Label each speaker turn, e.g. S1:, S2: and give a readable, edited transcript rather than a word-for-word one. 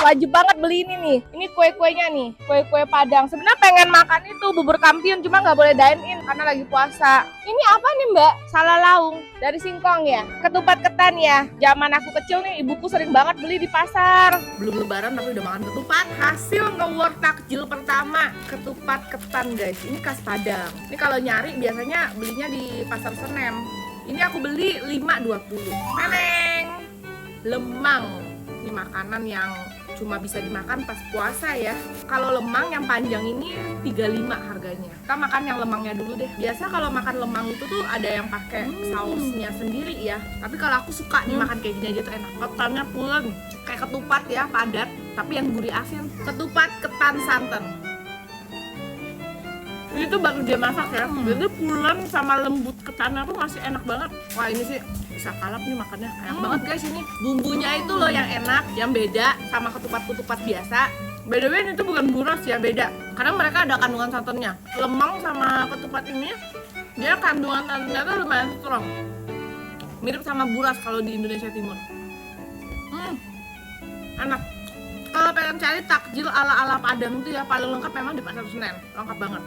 S1: wajib banget beli ini nih. Ini kue-kuenya nih, kue-kue Padang. Sebenarnya pengen makan itu bubur kampiun, cuma nggak boleh dine in karena lagi puasa. Ini apa nih Mbak? Salalaung dari singkong ya. Ketupat ketan ya. Zaman aku kecil nih, ibuku sering banget beli di pasar. Belum lebaran tapi udah makan ketupat. Hasil nge-work takjil pertama, ketupat ketan guys. Ini khas Padang. Ini kalau nyari biasanya belinya di Pasar Senen. Ini aku beli 5,20. Meneng. Lemang. Ini makanan yang cuma bisa dimakan pas puasa ya. Kalau lemang yang panjang ini 35 harganya. Kita makan yang lemangnya dulu deh. Biasa kalau makan lemang itu tuh ada yang pakai sausnya sendiri ya. Tapi kalau aku suka nih makan kayak gini aja tuh enak. Ketannya pulen, kayak ketupat ya, padat, tapi yang gurih asin. Ketupat ketan santan. Ini tuh baru dia masak ya, jadi pulen sama lembut ketannya tuh masih enak banget. Wah ini sih bisa kalap nih makannya, enak banget guys ini. Bumbunya itu loh yang enak, yang beda sama ketupat-ketupat biasa. By the way ini tuh bukan buras ya, beda. Karena mereka ada kandungan santannya. Lemang sama ketupat ini, dia kandungan santannya tuh lumayan strong. Mirip sama buras kalau di Indonesia Timur. Enak. Kalau pengen cari takjil ala-ala Padang tuh ya paling lengkap memang di Pasar Senen, lengkap banget.